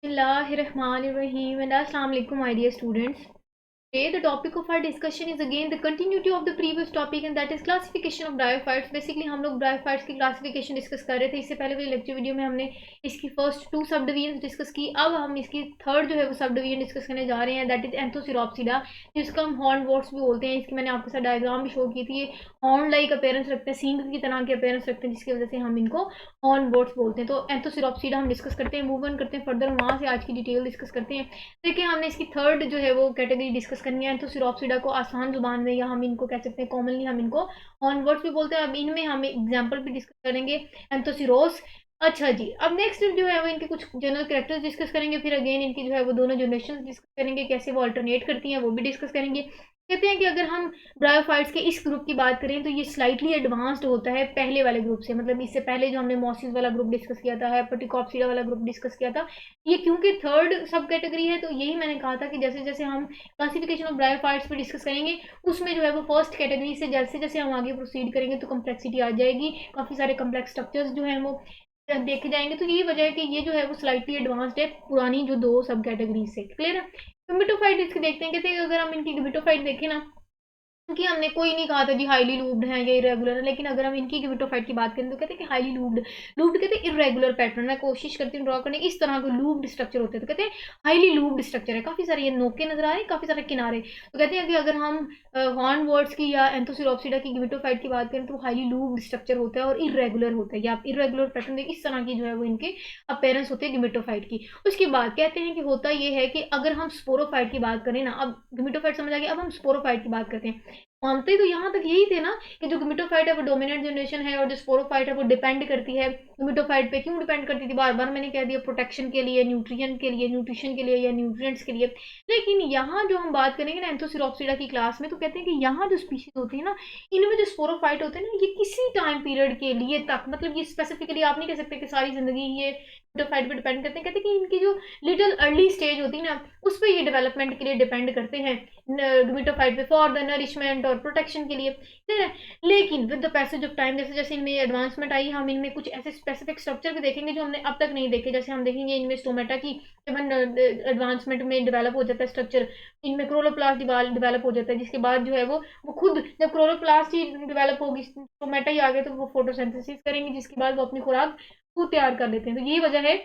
Bismillahirrahmanirrahim and Assalamu alaikum my dear students. Today the topic of our discussion is again the continuity of the previous topic and that is classification of bryophytes. Basically हम लोग bryophytes की classification discuss कर रहे थे. इससे पहले वाली lecture video में हमने इसकी फर्स्ट 2 सब डिवीजन डिस्कस की. अब हम इसकी थर्ड जो है वो सब डिवीजन डिस्कस करने जा रहे हैं, दैट इज एंथोसिरोप्सिडा, जिसको हम हॉर्न वॉट्स भी बोलते हैं. इसकी मैंने आपके साथ डायग्राम भी शो की थी. ये हॉर्न लाइक अपेयरेंस रखते हैं, सींग की तरह के अपेयरेंस रखते हैं, जिसकी वजह से हम इनको हॉर्न वॉट्स बोलते हैं. तो एंथोसिरोप्सिडा हम डिस्कस करते हैं, मूव ऑन करते हैं फर्दर, वहाँ से आज की डिटेल डिस्कस करते हैं. देखिए हमने इसकी थर्ड जो है वो कैटेगरी डिस्कस करनी है. एंथोसिरोप्सिडा को आसान जुबान में या हम इनको कह सकते हैं कॉमनली हम इनको हॉर्नवर्ड्स भी बोलते हैं. अब इनमें हम एग्जांपल भी डिस्कस करेंगे. एंथोसिरोस. अच्छा जी, अब नेक्स्ट जो है वो इनके कुछ जनरल कैरेक्टर्स डिस्कस करेंगे. फिर अगेन इनकी जो है वो दोनों जनरेशन डिस्कस करेंगे, कैसे वो अल्टरनेट करती हैं वो भी डिस्कस करेंगे. कहते हैं कि अगर हम ब्रायोफाइट्स के इस ग्रुप की बात करें तो ये स्लाइटली एडवांस्ड होता है पहले वाले ग्रुप से. मतलब इससे पहले जो हमने मॉसिस वाला ग्रुप डिस्कस किया था, हेपेटिकॉप्सिडा वाला ग्रुप डिस्कस किया था, ये क्योंकि थर्ड सब कैटेगरी है तो यही मैंने कहा था कि जैसे जैसे हम क्लासिफिकेशन ऑफ ब्रायोफाइट्स पे डिस्कस करेंगे उसमें जो है वो फर्स्ट कैटेगरी से जैसे जैसे हम आगे प्रोसीड करेंगे तो कम्प्लेक्सिटी आ जाएगी, काफ़ी सारे कम्प्लेक्स स्ट्रक्चर्स जो हैं वो देखे जाएंगे. तो यही वजह है कि ये जो है वो स्लाइटली एडवांस्ड है पुरानी जो दो सब कैटेगरी से. क्लियर है. गमिटोफाइट इसके देखते हैं. कहते हैं अगर हम इनकी गमिटोफाइट देखें ना, क्योंकि हमने कोई नहीं कहा था जी हाईली लूब्ड है या इरेगुलर है, लेकिन अगर हम इनकी गिमिटोफाइट की बात करें तो कहते हैं कि हाईली लूब्ड. लूब्ड कहते हैं इरेगुलर पैटर्न. मैं कोशिश करती हूँ ड्रॉ करने इस तरह के लूब्ड स्ट्रक्चर होते हैं तो कहते हैं हाईली लूब्ड स्ट्रक्चर है. काफी सारे ये नोके नजर आ रहे हैं, काफी सारे किनारे. तो कहते हैं कि अगर हम हॉर्न वर्ड्स की या एंथोसिरोप्सिडा की गिमिटोफाइट की बात करें तो हाईली लूब्ड स्ट्रक्चर होता है और इरेगुलर होता है. या आप इरेगुलर पैटर्न देखिए, इस तरह की जो है वो इनके अपेयरेंस होते हैं गिमिटोफाइट की. उसके बाद कहते हैं कि होता ये है कि अगर हम स्पोरोफाइट की बात करें ना, अब गिमिटोफाइट समझ आ गया, अब हम स्पोरोफाइट की बात करते हैं. मानते तो यहाँ तक यही थे ना कि जो गिमिटोफाइट है वो डोमिनेंट जनरेशन है और जो स्पोरोफाइट है वो डिपेंड करती है गिमिटोफाइट पे. क्यों डिपेंड करती थी? बार बार मैंने कह दिया, प्रोटेक्शन के लिए, न्यूट्रिशन के लिए या न्यूट्रिएंट्स के लिए. लेकिन यहाँ जो हम बात करेंगे ना एंथोसिरोप्सिडा की क्लास में, तो कहते हैं कि यहाँ जो स्पीशीज होती है ना, इनमें जो स्पोरोफाइट होते हैं ना, ये किसी टाइम पीरियड के लिए तक, मतलब ये स्पेसिफिकली आप नहीं कह सकते कि सारी जिंदगी ये गिमिटोफाइट पे डिपेंड करते हैं. कहते हैं कि इनकी जो लिटिल अर्ली स्टेज होती है ना, उस पर ये डेवलपमेंट के लिए डिपेंड करते हैं गिमिटोफाइट पे फॉर द नरिशमेंट और प्रोटेक्शन के लिए. ठीक है. लेकिन with the passage of time जैसे जैसे इनमें एडवांसमेंट आई, हम इनमें कुछ ऐसे स्पेसिफिक स्ट्रक्चर भी देखेंगे जो हमने अब तक नहीं देखे. जैसे हम देखेंगे इनमें स्टोमेटा की एडवांसमेंट में डेवलप हो जाता है स्ट्रक्चर. इनमें क्रोलोप्लास्ट डेवलप हो जाता है, जिसके बाद जो है वो खुद जब क्रोलोप्लास्ट ही डेवलप होगी, स्टोमेटा ही आ गए, तो वो फोटोसिंथेसिस करेंगे, जिसके बाद वो अपनी खुराक खुद तैयार कर लेते हैं. तो यही वजह है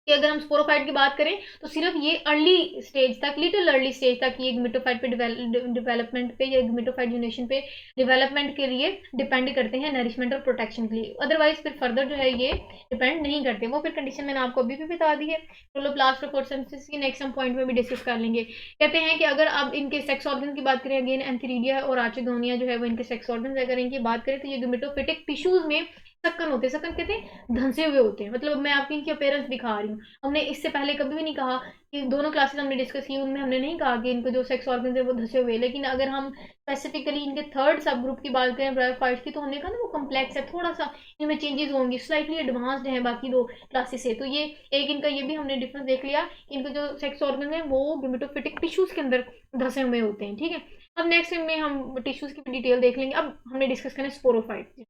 कि अगर हम स्पोरोफाइट की बात करें तो सिर्फ ये अर्ली स्टेज तक, लिटिल अर्ली स्टेज तक ये गिमिटोफाइट पे डेवलपमेंट पे या गिमिटोफाइट जनरेशन पे डेवलपमेंट के लिए डिपेंड करते हैं, नरिशमेंट और प्रोटेक्शन के लिए. अदरवाइज फिर फर्दर जो है ये डिपेंड नहीं करते. वो फिर कंडीशन मैंने आपको अभी भी बता दी है. क्लोरोप्लास्ट और फोटोसिंथेसिस की नेक्स्ट हम पॉइंट में भी डिस्कस कर लेंगे. कहते हैं कि अगर अब इनके सेक्स ऑर्गन की बात करें, अगेन एंथीरिडिया और आर्चिगोनिया जो है वो इनके सेक्स ऑर्गन, अगर इनकी बात करें तो ये गिमिटोफिटिक टिश्यूज में सक्कन होते हैं. सक्कन कहते हैं धंसे हुए होते हैं. मतलब मैं आपकी इनकी अपेयरेंस दिखा रही हूँ. हमने इससे पहले कभी भी नहीं कहा कि दोनों क्लासेस हमने डिस्कस की उनमें हमने नहीं कहा कि इनको जो सेक्स ऑर्गन है वो धसे हुए. लेकिन अगर हम स्पेसिफिकली इनके थर्ड सब ग्रुप की बात करें ब्रायोफाइट्स की, तो हमने कहा ना वो कम्प्लेक्स है, थोड़ा सा इनमें चेंजेस होंगे, स्लाइटली एडवांस्ड है बाकी दो क्लासेस से. तो ये एक इनका ये भी हमने डिफरेंस देख लिया कि इनके जो सेक्स ऑर्गन है वो गिमिटोफिटिक टिश्यूज के अंदर धसे हुए होते हैं. ठीक है. अब नेक्स्ट में हम टिश्यूज की डिटेल देख लेंगे. अब हमने डिस्कस करना है स्पोरोफाइट.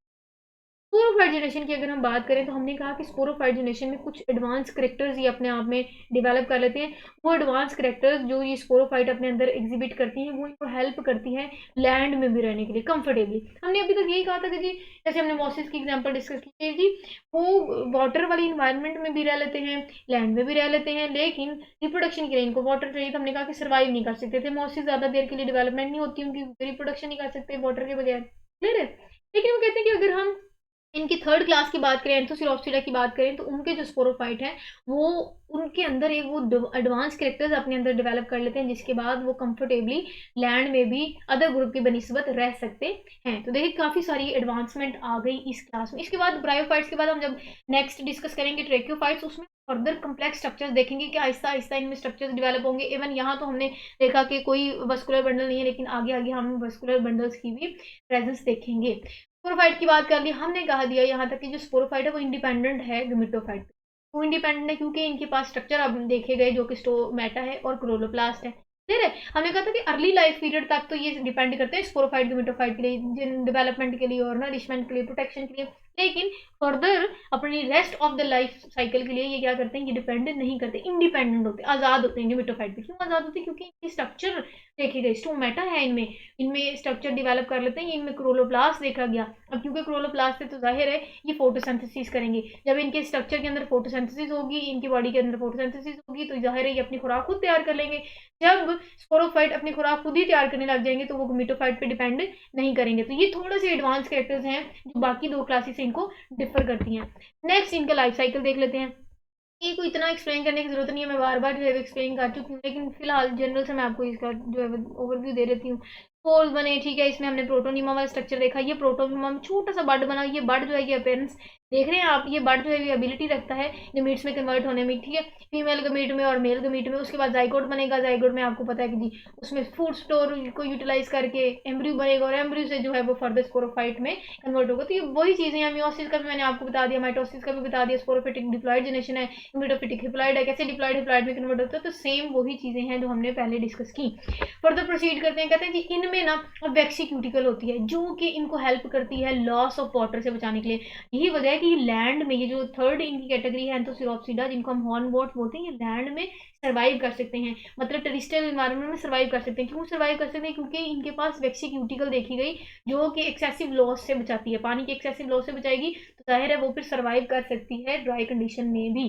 स्पोरोफाइट जनरेशन की अगर हम बात करें तो हमने कहा कि स्पोरोफाइट जनरेशन में कुछ एडवांस करेक्टर्स ये अपने आप में डेवलप कर लेते हैं. वो एडवांस करेक्टर्स जो ये स्पोरोफाइट अपने अंदर एग्जिबिट करती हैं वो इनको हेल्प करती है लैंड में भी रहने के लिए कंफर्टेबली. हमने अभी तक यही कहा था कि जी जैसे हमने मॉसिस की एग्जांपल डिस्कस की थी जी, वो वाटर वाली इन्वायरमेंट में भी रह लेते हैं, लैंड में भी रह लेते हैं, लेकिन रिप्रोडक्शन के लिए इनको वाटर चाहिए. तो हमने कहा कि सर्वाइव नहीं कर सकते थे मॉसिस, ज़्यादा देर के लिए डेवलपमेंट नहीं होती, उनकी रिप्रोडक्शन नहीं कर सकते वाटर के बगैर. क्लियर है. लेकिन वो कहते हैं कि अगर हम इनकी थर्ड क्लास की बात करें, एंथोसिरोप्सिडा की बात करें, तो उनके जो स्पोरोफाइट हैं वो उनके अंदर एक वो एडवांस कैरेक्टर्स अपने अंदर डेवलप कर लेते हैं, जिसके बाद वो कंफर्टेबली लैंड में भी अदर ग्रुप की बनिस्बत रह सकते हैं. तो देखिए काफ़ी सारी एडवांसमेंट आ गई इस क्लास में. इसके बाद ब्रायोफाइट्स के बाद हम जब नेक्स्ट डिस्कस करेंगे ट्रेक्योफाइट्स, उसमें फर्दर कम्प्लेक्स स्ट्रक्चर्स देखेंगे कि आहिस्ता आहिस्ता इनमें स्ट्रक्चर्स डेवलप होंगे. इवन यहाँ तो हमने देखा कि कोई वस्कुलर बंडल नहीं है, लेकिन आगे आगे हम वस्कुलर बंडल्स की भी प्रेजेंस देखेंगे. स्पोरोफाइट की बात कर ली, हमने कहा दिया यहाँ तक कि जो स्पोरोफाइट है वो इंडिपेंडेंट है गिमिटोफाइट पे. वो इंडिपेंडेंट है क्योंकि इनके पास स्ट्रक्चर अब देखे गए जो कि स्टोमेटा है और क्लोरोप्लास्ट है. ठीक है. हमने कहा था कि अर्ली लाइफ पीरियड तक तो ये डिपेंड करते हैं स्पोरोफाइट गिमिटोफाइट के लिए, डेवलपमेंट के लिए और नरिशमेंट के लिए, प्रोटेक्शन के लिए. लेकिन फर्दर अपनी rest of the life cycle के लिए ये क्या करते हैं, ये डिपेंड नहीं करते, इंडिपेंडेंट होते हैं, आज़ाद होते हैं गेमेटोफाइट पे। क्यों आज़ाद होते हैं? क्योंकि इनकी स्ट्रक्चर देखे गए, स्टोमेटा है इनमें, इनमें स्ट्रक्चर डेवलप कर लेते हैं, इनमें क्रोलोप्लास्ट देखा गया। अब क्योंकि क्रोलोप्लास्ट है तो जाहिर है ये फोटोसिंथेसिस करेंगे। जब इनके स्ट्रक्चर के अंदर फोटोसिंथेसिस होगी, इनकी बॉडी के अंदर फोटोसिंथेसिस होगी, तो जाहिर है ये अपनी खुराक खुद तैयार कर लेंगे। जब स्पोरोफाइट अपनी खुराक खुद ही तैयार करने लग जाएंगे तो वो गेमेटोफाइट पे डिपेंड नहीं करेंगे। तो ये थोड़े से एडवांस कैरेक्टर्स हैं जो बाकी दो क्लासेस से इनको डिफर करती हैं। नेक्स्ट इनका लाइफ साइकिल देख लेते हैं। ये कोई इतना एक्सप्लेन करने की जरूरत नहीं है, मैं बार बार जो है एक्सप्लेन कर चुकी हूँ, लेकिन फिलहाल जनरल से मैं आपको इसका जो है ओवरव्यू दे देती हूँ। स्पोर्स बने, ठीक है, इसमें हमने प्रोटोनिमा वाला स्ट्रक्चर देखा। ये प्रोटोनिमा में छोटा सा बड बना, ये बड जो है ये अपेरेंस देख रहे हैं आप, ये बड जो है ये एबिलिटी रखता है गमीट्स में कन्वर्ट होने में, ठीक है, फीमेल गमीट में और मेल गमीट में। उसके बाद जाइगोट बनेगा, जाइगोट में आपको पता है कि जी उसमें फूड स्टोर को यूटिलाइज करके एम्ब्रियो बनेगा, और एम्ब्रियो से जो है वो फर्दर स्पोरोफाइट में कन्वर्ट होगा। तो ये वही चीज़ें हैं, मियोसिस का भी मैंने आपको बता दिया, माइटोसिस का भी बता दिया, स्पोरोफिटिक डिप्लॉइड जनरेशन है, इमिटोफिटिक हिप्लॉइड है, कैसे डिप्लॉइड हिप्लॉइड में कन्वर्ट होता है। तो सेम वही चीज़ें हैं जो हमने पहले डिस्कस की। फर्दर प्रोसीड करते हैं, कहते हैं जी इनमें ना वेक्सीक्यूटिकल होती है जो कि इनको हेल्प करती है लॉस ऑफ वाटर से बचाने के लिए। यही वजह है कि लैंड में, ये जो थर्ड इनकी कैटेगरी है एंथोसिरोप्सिडा जिनको हम हॉर्नवॉर्ट बोलते हैं, ये लैंड में सर्वाइव कर सकते हैं, मतलब टेरिस्ट्रियल इन्वायरमेंट में सर्वाइव कर सकते हैं। क्यों सर्वाइव कर सकते हैं? क्योंकि इनके पास वेक्सीक्यूटिकल देखी गई जो कि एक्सेसिव लॉस से बचाती है, पानी के एक्सेसिव लॉस से बचाएगी, तो जाहिर है वो फिर सर्वाइव कर सकती है ड्राई कंडीशन में भी।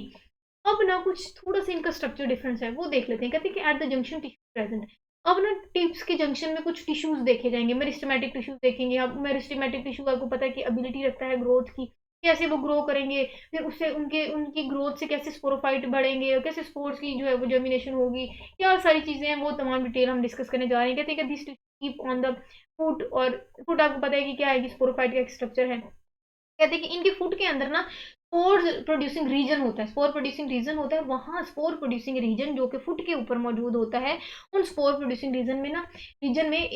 अब ना कुछ थोड़ा सा इनका स्ट्रक्चर डिफरेंस है वो देख लेते हैं। कहते हैं कि at the junction tissue present. अब ना टिप्स के जंक्शन में कुछ टिश्यूज देखे जाएंगे, मेरिस्टेमेटिक टिश्यूज देखेंगे। अब मेरिस्टेमेटिक टिश्यू आपको पता है कि एबिलिटी रखता है ग्रोथ की, कैसे वो ग्रो करेंगे, फिर उससे उनके उनकी ग्रोथ से कैसे स्पोरोफाइट बढ़ेंगे, और कैसे स्पोर्स की जो है वो जर्मिनेशन होगी, क्या सारी चीज़ें हैं वो तमाम डिटेल हम डिस्कस करने जा रहे हैं। कहते हैं कि this keep on the foot, और फुट आपको पता है कि क्या है, कि स्पोरोफाइट का एक स्ट्रक्चर है। कहते हैं कि इनके फूड के अंदर ना स्पोर प्रोड्यूसिंग रीजन होता है, स्पोर प्रोड्यूसिंग रीजन होता है, वहाँ स्पोर प्रोड्यूसिंग रीजन जो कि फुट के ऊपर मौजूद होता है, उन स्पोर प्रोड्यूसिंग रीजन में ना, रीजन में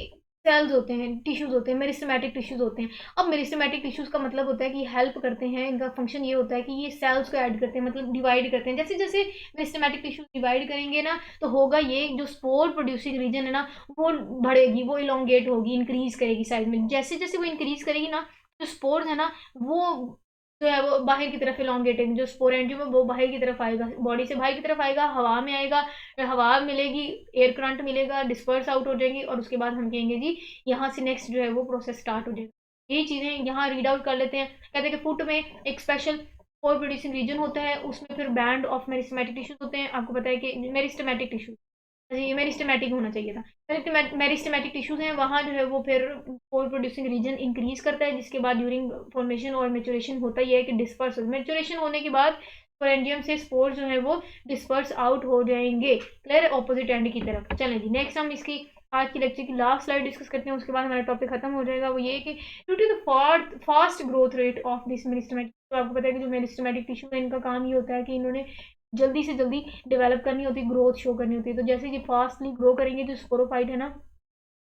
सेल्स होते हैं, टिश्यूज होते हैं, मेरिस्टेमेटिक टिश्यूज होते हैं। अब मेरिस्टेमेटिक टिश्यूज का मतलब होता है कि हेल्प करते हैं, इनका फंक्शन ये होता है कि ये सेल्स को ऐड करते हैं, मतलब डिवाइड करते हैं। जैसे जैसे मेरिस्टेमेटिक टिश्यूज डिवाइड करेंगे ना, तो होगा ये जो स्पोर प्रोड्यूसिंग रीजन है ना, वो बढ़ेगी, वो इलोंगेट होगी, इंक्रीज करेगी साइज में। जैसे जैसे वो इंक्रीज करेगी ना, जो स्पोर्स है ना वो जो है वो बाहर की तरफ इलोंगेटिंग, जो स्पोरेंजियम है वो बाहर की तरफ आएगा, बॉडी से बाहर की तरफ आएगा, हवा में आएगा, फिर हवा मिलेगी, एयर करंट मिलेगा, डिस्पर्स आउट हो जाएंगी, और उसके बाद हम कहेंगे जी यहाँ से नेक्स्ट जो है वो प्रोसेस स्टार्ट हो जाएगा। ये चीज़ें यहाँ रीड आउट कर लेते हैं। कहते हैं कि फुट में एक स्पेशल स्पोर प्रोड्यूसिंग रीजन होता है, उसमें फिर बैंड ऑफ मेरिस्टेमेटिक टिश्यूज होते हैं। आपको पता है कि मेरिस्टेमेटिक टिश्यू, ये मेरिस्टेमेटिक होना चाहिए था, मेरिस्टेमेटिक टिश्यूज हैं, वहाँ जो है वो फिर कोल प्रोड्यूसिंग रीजन इंक्रीज करता है, जिसके बाद ड्यूरिंग फॉर्मेशन और मेचुरेशन होता ही है कि डिस्पर्स, मेचुरेशन होने के बाद स्पोरेंजियम से स्पोर्स जो है वो डिस्पर्स आउट हो जाएंगे, क्लियर, ऑपोजिट एंड की तरफ। चलें जी, नेक्स्ट हम इसकी आज की लेक्चर की लास्ट स्लाइड डिस्कस करते हैं, उसके बाद हमारा टॉपिक खत्म हो जाएगा। वो ये कि due to the fast growth rate of this meristematic, तो आपको पता है कि जो मेरिस्टेमेटिक टिश्यू है इनका काम ये होता है कि इन्होंने जल्दी से जल्दी डेवलप करनी होती है, ग्रोथ शो करनी होती है। तो जैसे ये फास्टली ग्रो करेंगे, जो स्पोरोफाइट है ना,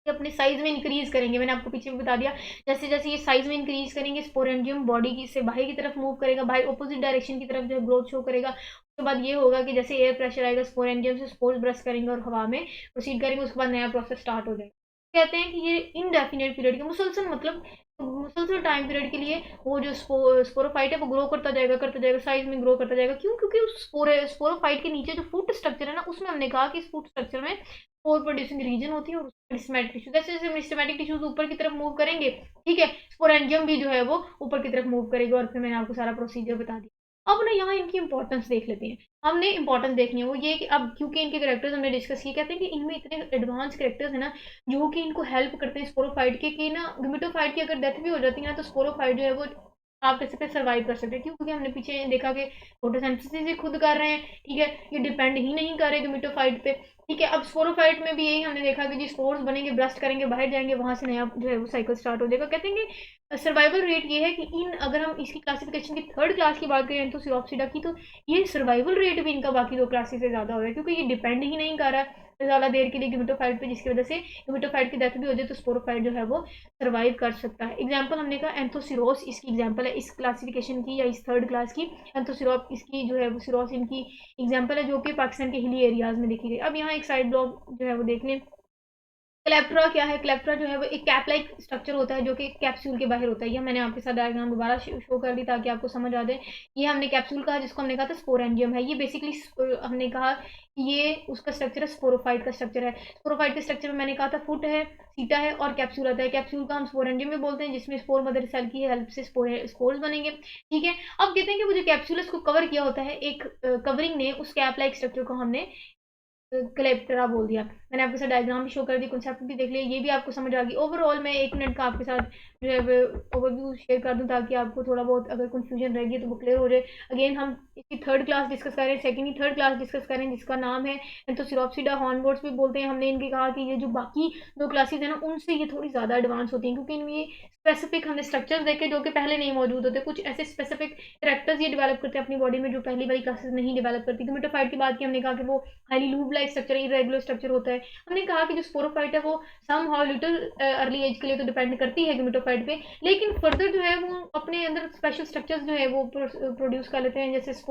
ये अपने साइज में इंक्रीज करेंगे, मैंने आपको पीछे भी बता दिया। जैसे जैसे ये साइज में इंक्रीज करेंगे, स्पोरेंजियम बॉडी की से बाहर की तरफ मूव करेगा, बाहर ऑपोजिट डायरेक्शन की तरफ जो ग्रोथ शो करेगा। उसके बाद ये होगा कि जैसे एयर प्रेशर आएगा, स्पोरेंजियम से स्पोर्स ब्रश करेंगे और हवा में प्रोसीड करेंगे, उसके बाद नया प्रोसेस स्टार्ट हो जाएगा। कहते हैं कि ये इनडेफिनेट पीरियड के मुसलसल, मतलब मुसलसल टाइम पीरियड के लिए वो जो स्पोरोफाइट है वो ग्रो करता जाएगा, साइज में ग्रो करता जाएगा। क्यों? क्योंकि उस स्पोरोफाइट के नीचे जो फूड स्ट्रक्चर है ना, उसमें हमने कहा कि इस फूड स्ट्रक्चर में स्पोर प्रोड्यूसिंग रीजन होती है, और मेरिस्टेमेटिक टिश्यू, जैसे जैसे मेरिस्टेमेटिक टिश्यूज ऊपर की तरफ मूव करेंगे, ठीक है, स्पोरेंजियम भी जो है वो ऊपर की तरफ मूव करेगा, और फिर मैंने आपको सारा प्रोसीजर बता दिया। अब ना यहाँ इनकी इंपॉर्टेंस देख लेते हैं। हमने इंपॉर्टेंस देखनी है वो ये कि अब क्योंकि इनके करेक्टर्स हमने डिस्कस किए, कहते हैं कि इनमें इतने एडवांस करेक्टर्स हैं ना जो कि इनको हेल्प करते हैं स्पोरोफाइट के, कि ना गेमेटोफाइट की अगर डेथ भी हो जाती है ना, तो स्पोरोफाइट जो है वो आप कह सकते हैं सर्वाइव कर सकते हैं। क्यों? क्योंकि हमने पीछे देखा कि फोटोसिंथेसिस ही खुद कर रहे हैं, ठीक है, ये डिपेंड ही नहीं कर रहे गेमेटोफाइट पे, ठीक है। अब स्पोरोफाइट में भी यही हमने देखा कि जी स्पोर्स बनेंगे, ब्रस्ट करेंगे, बाहर जाएंगे, वहां से नया जो है वो साइकिल स्टार्ट हो जाएगा। कहते हैं कि सर्वाइवल रेट ये है कि इन, अगर हम इसकी क्लासिफिकेशन की थर्ड क्लास की बात करें तो सिरोप्सिडा की, तो ये सर्वाइवल रेट भी इनका बाकी दो क्लासेस से ज़्यादा हो रहा है, क्योंकि ये डिपेंड ही नहीं कर रहा है ज़्यादा देर के लिए गेमेटोफाइट पे, जिसकी वजह से गेमेटोफाइट की डेथ भी हो जाए तो स्पोरोफाइट जो है वो सर्वाइव कर सकता है। एग्जाम्पल हमने कहा एंथोसिरोस इसकी एग्जाम्पल है, इस क्लासिफिकेशन की या इस थर्ड क्लास की। एंथोसिरोप इसकी जो है वो सिरोस इनकी एग्जाम्पल है, जो कि पाकिस्तान के हिली एरियाज में देखी गई। अब यहाँ एक साइड ब्लॉक जो है वो देख लें। क्लेप्ट्रा क्या है? क्लेप्ट्रा जो है वो एक कैप लाइक स्ट्रक्चर होता है जो कि कैप्सूल के बाहर होता है। ये मैंने आपके साथ डायग्राम दोबारा शो कर दी ताकि आपको समझ आ जाए। ये हमने कैप्सूल कहा जिसको हमने कहा था स्पोरेंजियम है। ये बेसिकली हमने कहा ये उसका स्ट्रक्चर है, स्पोरोफाइट का स्ट्रक्चर है। स्पोरोफाइट के स्ट्रक्चर में मैंने कहा था फुट है, सीटा है और कैप्सूल आता है। कैप्सूल का हम स्पोरेंजियम में बोलते हैं जिसमें स्पोर मदर सेल की हेल्प से स्पोर्स बनेंगे। ठीक है, अब कहते हैं कि वो जो कैप्सूल है उसको कवर किया होता है एक कवरिंग ने, उस कैप लाइक स्ट्रक्चर को हमने क्लेप्टरा बोल दिया। मैंने आपके साथ डायग्राम भी शो कर दी, कॉन्सेप्ट भी देख लिया, ये भी आपको समझ आ गई। ओवरऑल मैं 1 मिनट का आपके साथ जो है ओवरव्यू शेयर कर दूं ताकि आपको थोड़ा बहुत अगर कंफ्यूजन रहेगी तो वो क्लियर हो जाए। अगेन हम इसकी थर्ड क्लास डिस्कस करें, सेकेंड ही थर्ड क्लास डिस्कस करें जिसका नाम है एंथोसिरोप्सिडा हॉर्नबोर्ड्स भी बोलते हैं। हमने इनके कहा कि ये जो बाकी 2 क्लासेज है ना उनसे ये थोड़ी ज़्यादा एडवांस होती हैं क्योंकि इनमें ये स्पेसिफिक हमने स्ट्रक्चर्स देखे जो कि पहले नहीं मौजूद होते। कुछ ऐसे स्पेसिफिक कैरेक्टर्स ये डेवलप करते हैं अपनी बॉडी में जो पहली वाली क्लासेस नहीं डेवलप करती। ग्मेटोफाइट की बात की, हमने कहा कि वो highly lobe like structure, irregular structure होता है। हमने कहा कि जो स्पोरोफाइट है वो somehow little early age के लिए तो डिपेंड करती है ग्मेटोफाइट पे, लेकिन फर्दर जो है वो अपने अंदर स्पेशल स्ट्रक्चर्स जो है वो प्रोड्यूस कर लेते हैं। जैसे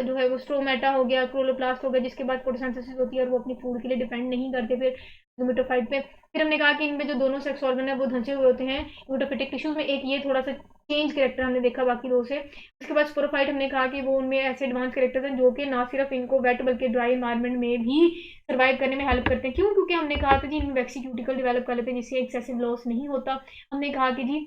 जो है वो स्ट्रोमेटा हो गया, क्लोरोप्लास्ट हो गया, जिसके बाद फोटोसिंथेसिस होती है और वो अपनी फूड के लिए डिपेंड नहीं करते फिर ग्मेटोफाइट पे। फिर हमने कहा कि इनमें जो दोनों सेक्स ऑर्गन है वो धंसे हुए होते हैं ग्मेटोफिटिक टिश्यूज में। एक ये थोड़ा सा चेंज कैरेक्टर हमने देखा बाकी 2 से। उसके बाद स्पोरोफाइट हमने कहा कि वो उनमें ऐसे एडवांस कैरेक्टर्स हैं जो कि ना सिर्फ इनको वेट बल्कि ड्राई इन्वायरमेंट में भी सर्वाइव करने में हेल्प करते हैं। क्यों? क्योंकि हमने कहा था जी इनमें वैक्सी क्यूटिकल डेवलप कर लेते हैं जिससे एक्सेसिव लॉस नहीं होता। हमने कहा कि जी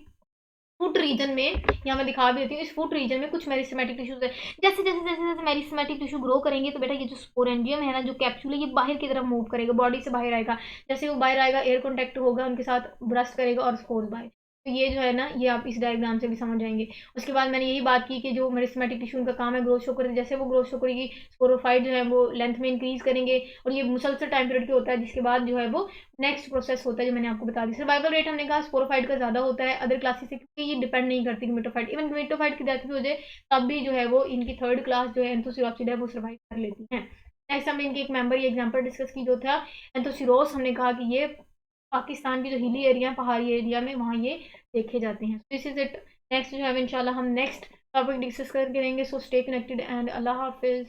फुट रीजन में, यहाँ मैं दिखा भी देती हूँ, इस फुट रीजन में कुछ मेरिस्टेमेटिक टिश्यूज है। जैसे जैसे जैसे जैसे मेरिस्टेमेटिक टिश्यू ग्रो करेंगे तो बेटा ये जो स्पोरेंजियम है ना, जो कैप्सूल है, ये बाहर की तरफ मूव करेगा, बॉडी से बाहर आएगा। जैसे वो बाहर आएगा एयर कॉन्टैक्ट होगा उनके साथ, ब्रस्ट करेगा और स्पोर्स बाहर। तो ये जो है ना ये आप इस डायग्राम से भी समझ जाएंगे। उसके बाद मैंने यही बात की कि जो मेरिस्टेमेटिक टिश्यू उनका काम है ग्रोथ शो करेगी। जैसे वो ग्रोथ शो करेगी स्पोरोफाइट जो है वो लेंथ में इंक्रीज करेंगे और ये मुसलसल टाइम पीरियड के होता है जिसके बाद जो है वो नेक्स्ट प्रोसेस होता है जो मैंने आपको बता दी। सर्वाइवल रेट हमने कहा स्पोरोफाइट का ज़्यादा होता है अदर क्लासेस से क्योंकि ये डिपेंड नहीं करती ग्मेटोफाइट। इवन ग्मेटोफाइट की डेथ भी हो जाए तब भी जो है वो इनकी थर्ड क्लास जो है एंथोसिरोप्सिडा वो सर्वाइव कर लेती है। नेक्स्ट हमने इनकी एक मेंबर एग्जाम्पल डिस्कस की जो था एंथोसिरोस। हमने कहा कि ये पाकिस्तान की जो हिली एरिया, पहाड़ी एरिया में वहाँ ये देखे जाते हैं। This is it. नेक्स्ट जो है इंशाल्लाह हम नेक्स्ट टॉपिक डिस्कस करेंगे। सो स्टे कनेक्टेड एंड अल्लाह हाफिज़।